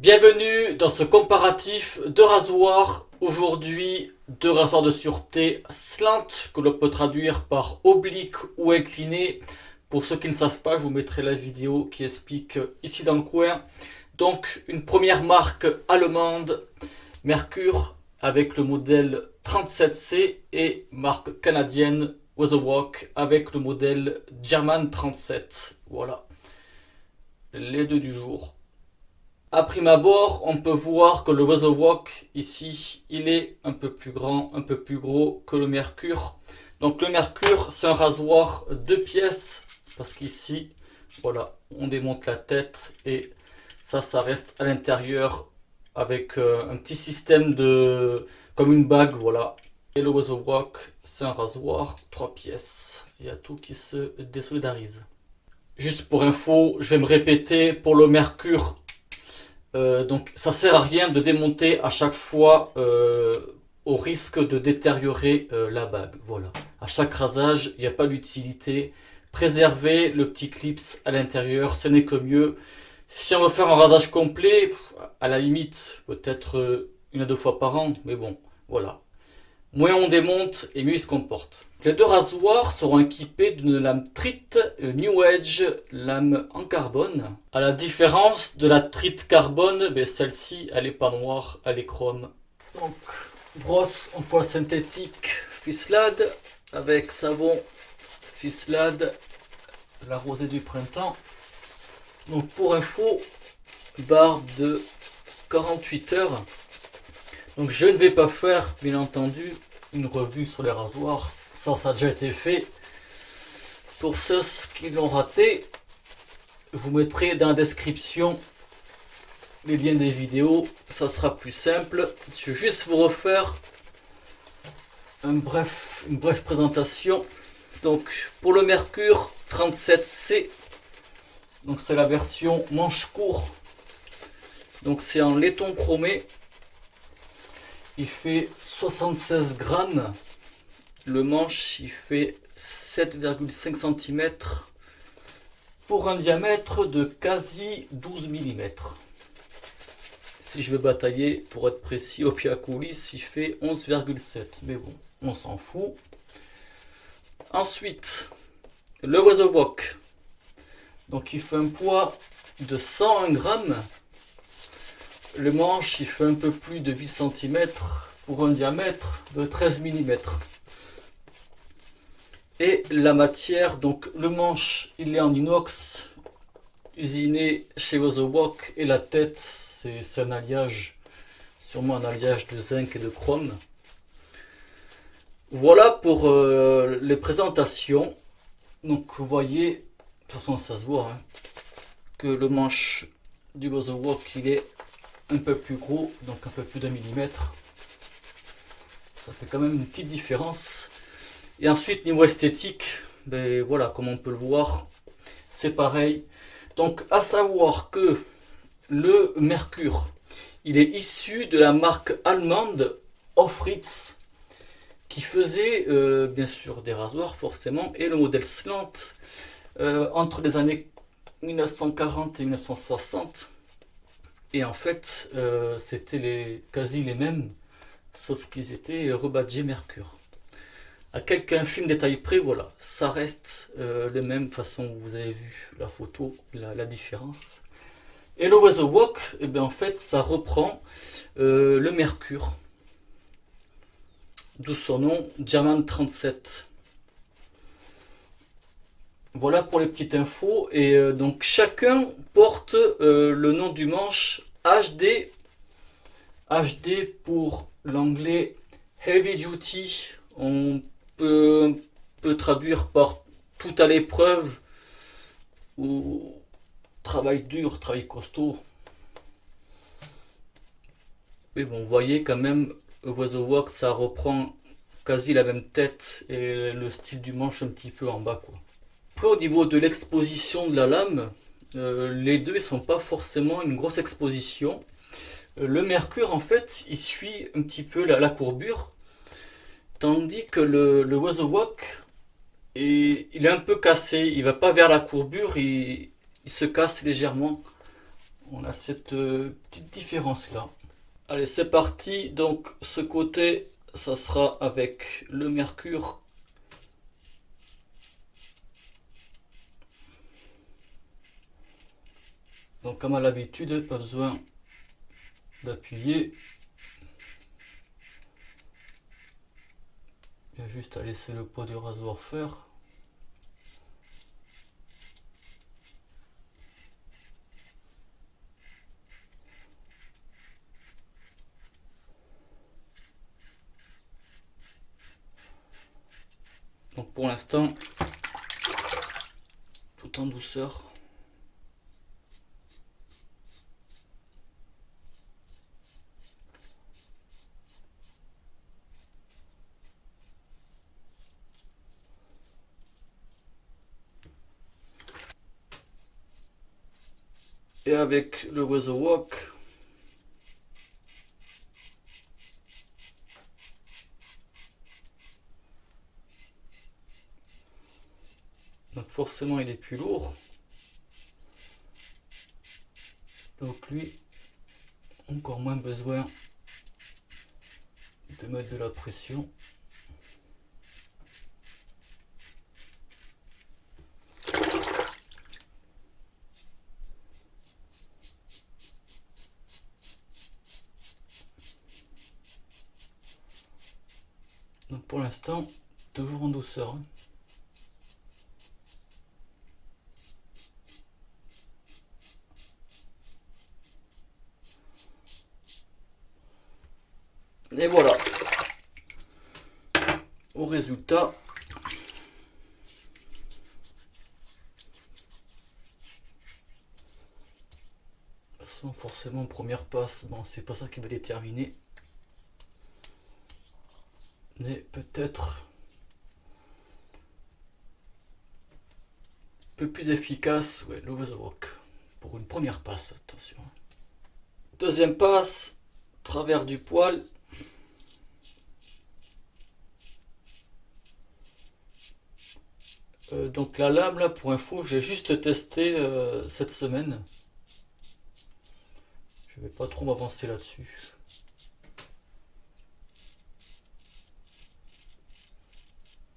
Bienvenue dans ce comparatif de rasoirs. Aujourd'hui, deux rasoirs de sûreté slant, que l'on peut traduire par oblique ou incliné. Pour ceux qui ne savent pas, je vous mettrai la vidéo qui explique ici dans le coin. Donc, une première marque allemande, Merkur, avec le modèle 37C, et marque canadienne, Weatherwalk, avec le modèle German 37. Voilà, les deux du jour. À prime abord, on peut voir que le Weatherwalk, ici, il est un peu plus grand, un peu plus gros que le Merkur. Donc le Merkur, c'est un rasoir 2 pièces, parce qu'ici, voilà, on démonte la tête et ça reste à l'intérieur avec un petit système de, comme une bague, voilà. Et le Weatherwalk, c'est un rasoir 3 pièces. Il y a tout qui se désolidarise. Juste pour info, je vais me répéter pour le Merkur. Donc ça sert à rien de démonter à chaque fois au risque de détériorer la bague. Voilà. À chaque rasage, il n'y a pas d'utilité. Préserver le petit clips à l'intérieur, ce n'est que mieux. Si on veut faire un rasage complet, à la limite, peut-être 1 à 2 fois par an, mais bon, voilà. Moins on démonte et mieux il se comporte. Les deux rasoirs seront équipés d'une lame Trit New Edge, lame en carbone. À la différence de la Trit carbone, ben celle-ci elle n'est pas noire, elle est chrome. Donc brosse en poil synthétique Fislade avec savon Fislade, la rosée du printemps. Donc pour info, barbe de 48 heures. Donc je ne vais pas faire, bien entendu, une revue sur les rasoirs. Ça a déjà été fait. Pour ceux qui l'ont raté, je vous mettrai dans la description les liens des vidéos. Ça sera plus simple. Je vais juste vous refaire une brève présentation. Donc pour le Merkur 37C, donc c'est la version manche court. Donc c'est en laiton chromé. Il fait 76 grammes. Le manche, il fait 7,5 cm pour un diamètre de quasi 12 mm. Si je veux batailler, pour être précis, au pied à coulisses, il fait 11,7. Mais bon, on s'en fout. Ensuite, le Weatherwalk. Donc il fait un poids de 101 grammes. Le manche, il fait un peu plus de 8 cm pour un diamètre de 13 mm. Et la matière, donc le manche, il est en inox, usiné chez Weatherwalk, et la tête, c'est un alliage, sûrement un alliage de zinc et de chrome. Voilà pour les présentations. Donc vous voyez, de toute façon ça se voit, hein, que le manche du Weatherwalk, il est un peu plus gros, donc un peu plus d'1 millimètre. Ça fait quand même une petite différence. Et ensuite niveau esthétique, ben voilà, comme on peut le voir, c'est pareil. Donc à savoir que le Merkur, il est issu de la marque allemande Ofritz, qui faisait bien sûr des rasoirs forcément, et le modèle slant entre les années 1940 et 1960. Et en fait, c'était quasi les mêmes, sauf qu'ils étaient rebadgés Merkur. À quelques infimes détails près, voilà, ça reste les mêmes. De toute façon, vous avez vu la photo, la différence. Et le Weatherwalk, eh bien, en fait, ça reprend le Merkur, d'où son nom, German 37. Voilà pour les petites infos. Et donc chacun porte le nom du manche HD. HD pour l'anglais Heavy Duty. On peut traduire par tout à l'épreuve ou travail dur, travail costaud. Mais bon, vous voyez quand même, Weatherwalk, ça reprend quasi la même tête et le style du manche un petit peu en bas, quoi. Après, au niveau de l'exposition de la lame, les deux ne sont pas forcément une grosse exposition. Le Merkur, en fait, il suit un petit peu la courbure, tandis que le Weatherwalk, il est un peu cassé. Il va pas vers la courbure, il se casse légèrement. On a cette petite différence là. Allez, c'est parti. Donc ce côté, ça sera avec le mercure. Donc comme à l'habitude, pas besoin d'appuyer. Il y a juste à laisser le poids du rasoir faire. Donc pour l'instant, tout en douceur. Et avec le Weather Walk, donc forcément il est plus lourd. Donc lui, encore moins besoin de mettre de la pression. Donc pour l'instant, toujours en douceur. Et voilà. Au résultat, de toute façon, forcément, première passe, bon, c'est pas ça qui va déterminer. Mais peut-être un peu plus efficace, ouais, le Weather Walk. Pour une première passe, attention. Deuxième passe, travers du poil. Donc la lame là, pour info, j'ai juste testé cette semaine. Je vais pas trop m'avancer là-dessus.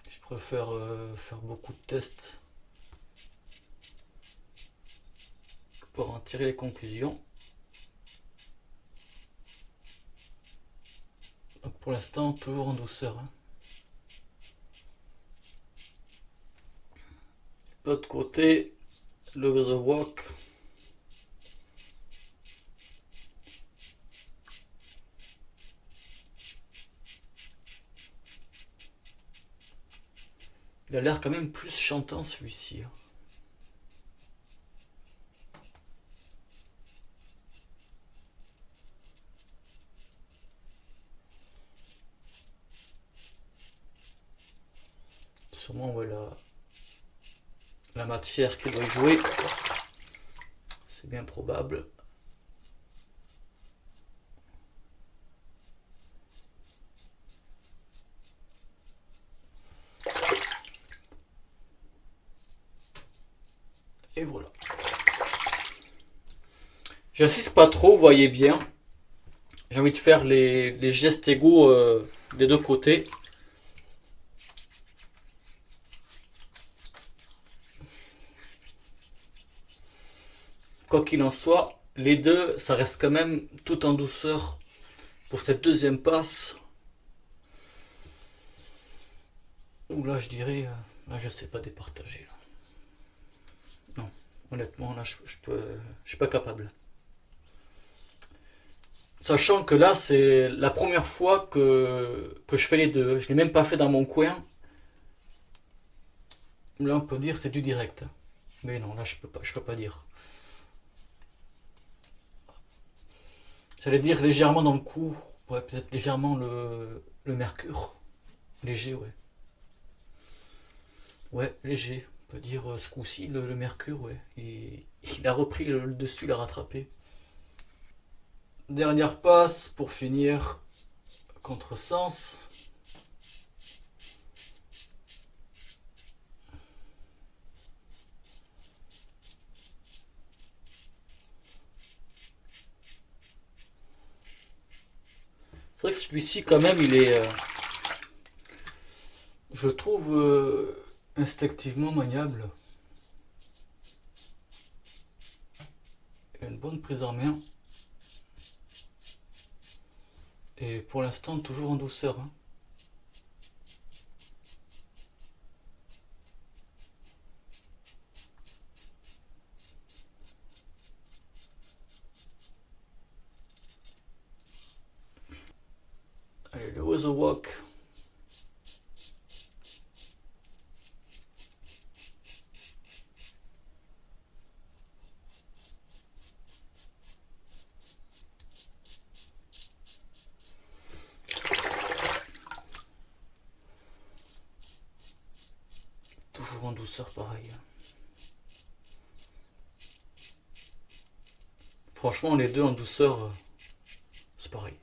Je préfère faire beaucoup de tests pour en tirer les conclusions. Donc pour l'instant, toujours en douceur. L'autre côté, le Weather Walk. Il a l'air quand même plus chantant celui-ci. Sûrement ouais, la matière qui doit jouer. C'est bien probable. Et voilà. J'insiste pas trop, vous voyez bien. J'ai envie de faire les gestes égaux des deux côtés. Quoi qu'il en soit, les deux, ça reste quand même tout en douceur pour cette deuxième passe. Ou là, je dirais, là, je sais pas départager. Non, honnêtement, là, je suis pas capable. Sachant que là, c'est la première fois que je fais les deux. Je l'ai même pas fait dans mon coin. Là, on peut dire c'est du direct. Mais non, là, je peux pas dire. J'allais dire légèrement dans le cou. Ouais, peut-être légèrement le mercure. Léger, ouais. Ouais, léger. On peut dire ce coup-ci, le mercure, ouais. Il a repris le dessus, il a rattrapé. Dernière passe pour finir. Contresens. C'est vrai que celui-ci quand même il est, je trouve instinctivement maniable. Il a une bonne prise en main. Et pour l'instant toujours en douceur. Hein. Allez, le Weather Walk. Toujours en douceur pareil. Franchement les deux en douceur, c'est pareil.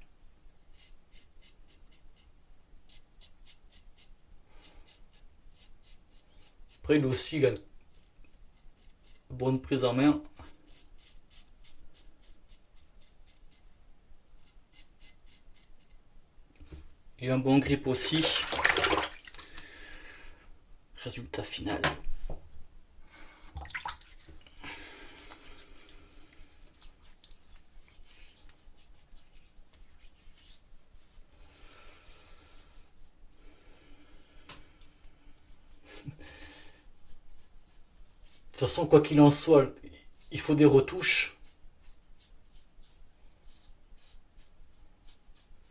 Après lui aussi il a une bonne prise en main. Il a un bon grip aussi. Résultat final. De toute façon, quoi qu'il en soit, il faut des retouches.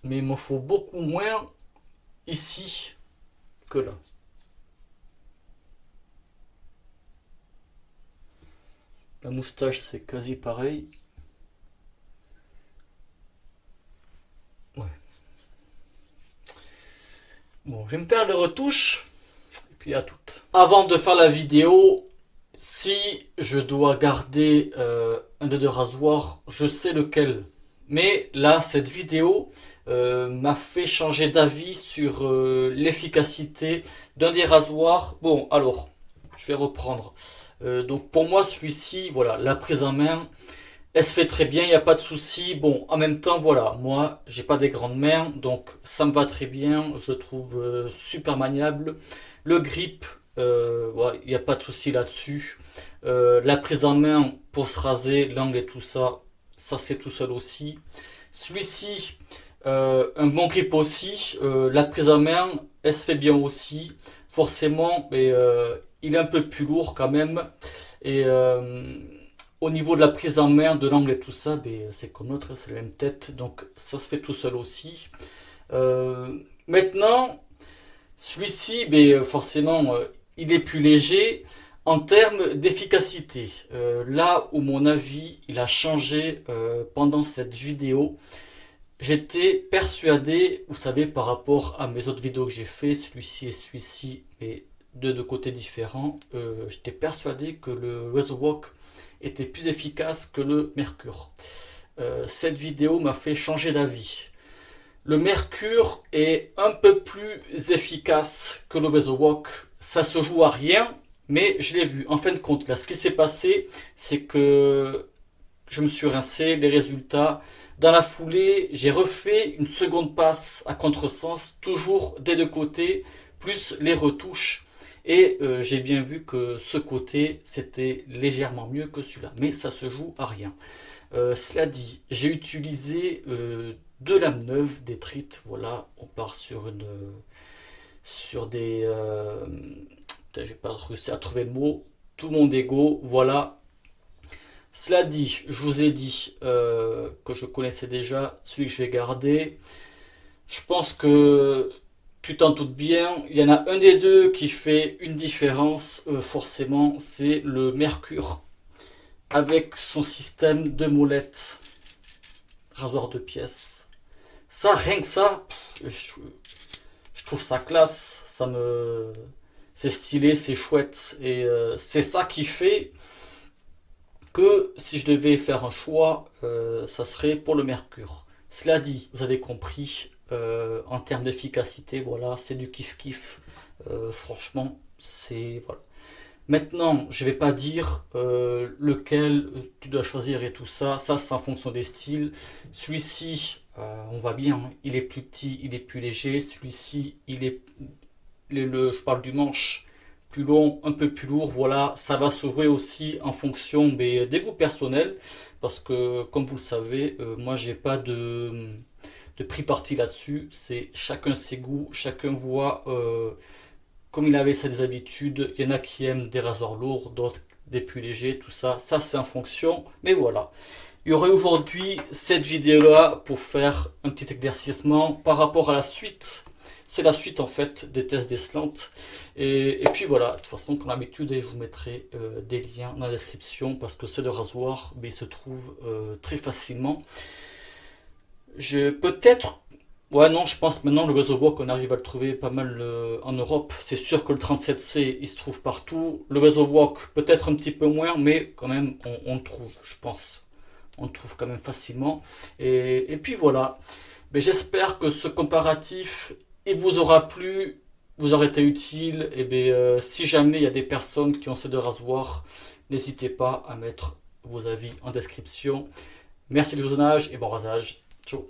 Mais il m'en faut beaucoup moins ici que là. La moustache, c'est quasi pareil. Ouais. Bon, je vais me faire les retouches. Et puis à toutes. Avant de faire la vidéo, si je dois garder un des deux rasoirs, je sais lequel. Mais là, cette vidéo m'a fait changer d'avis sur l'efficacité d'un des rasoirs. Bon, alors, je vais reprendre. Donc pour moi, celui-ci, voilà, la prise en main, elle se fait très bien, il n'y a pas de souci. Bon, en même temps, voilà, moi, j'ai pas des grandes mains, donc ça me va très bien. Je le trouve super maniable. Le grip, ouais, il n'y a pas de souci là-dessus. La prise en main pour se raser, l'angle et tout ça, ça se fait tout seul aussi. Celui-ci, un bon grip aussi. La prise en main, elle se fait bien aussi. Forcément, mais il est un peu plus lourd quand même. Et au niveau de la prise en main, de l'angle et tout ça, ben, c'est comme l'autre, c'est la même tête. Donc ça se fait tout seul aussi. Maintenant, celui-ci, ben, forcément, il est plus léger. En termes d'efficacité, là où mon avis il a changé pendant cette vidéo, j'étais persuadé, vous savez, par rapport à mes autres vidéos que j'ai fait, celui-ci et celui-ci, mais deux côtés différents, j'étais persuadé que le Razorwalk était plus efficace que le Mercure. Cette vidéo m'a fait changer d'avis. Le Mercure est un peu plus efficace que le Razorwalk. Ça se joue à rien, mais je l'ai vu. En fin de compte, là, ce qui s'est passé, c'est que je me suis rincé, les résultats. Dans la foulée, j'ai refait une seconde passe à contresens, toujours des deux côtés, plus les retouches. Et j'ai bien vu que ce côté, c'était légèrement mieux que celui-là. Mais ça se joue à rien. Cela dit, j'ai utilisé de lames neuves, des trites. Voilà, on part sur des... j'ai pas réussi à trouver le mot. Tout mon ego, voilà. Cela dit, je vous ai dit que je connaissais déjà celui que je vais garder. Je pense que tu t'en doutes bien. Il y en a un des deux qui fait une différence, forcément, c'est le Mercure. Avec son système de molettes, rasoir de pièces. Ça, rien que ça, je trouve ça classe. C'est stylé, c'est chouette. Et c'est ça qui fait que si je devais faire un choix, ça serait pour le Mercure. Cela dit, vous avez compris, en termes d'efficacité, voilà, c'est du kiff-kiff. Franchement, c'est... Voilà. Maintenant, je vais pas dire lequel tu dois choisir et tout ça. Ça, c'est en fonction des styles. Celui-ci, on voit bien, hein, il est plus petit, il est plus léger. Celui-ci, je parle du manche plus long, un peu plus lourd. Voilà, ça va se jouer aussi en fonction des goûts personnels. Parce que, comme vous le savez, moi, j'ai pas de prix parti là-dessus. C'est chacun ses goûts, chacun voit comme il avait ses habitudes. Il y en a qui aiment des rasoirs lourds, d'autres des plus légers, tout ça. Ça, c'est en fonction. Mais voilà. Il y aurait aujourd'hui cette vidéo-là pour faire un petit éclaircissement par rapport à la suite. C'est la suite en fait des tests des slants. Et puis voilà, de toute façon, comme d'habitude, je vous mettrai des liens dans la description parce que c'est le rasoir, mais il se trouve très facilement. Peut-être. Ouais, non, je pense maintenant le Weatherwalk, on arrive à le trouver pas mal en Europe. C'est sûr que le 37C, il se trouve partout. Le Weatherwalk, peut-être un petit peu moins, mais quand même, on le trouve, je pense. On le trouve quand même facilement. Et puis voilà. Mais j'espère que ce comparatif, il vous aura plu, vous aura été utile. Et bien, si jamais il y a des personnes qui ont ces deux rasoirs, n'hésitez pas à mettre vos avis en description. Merci de visionnage et bon rasage. Ciao.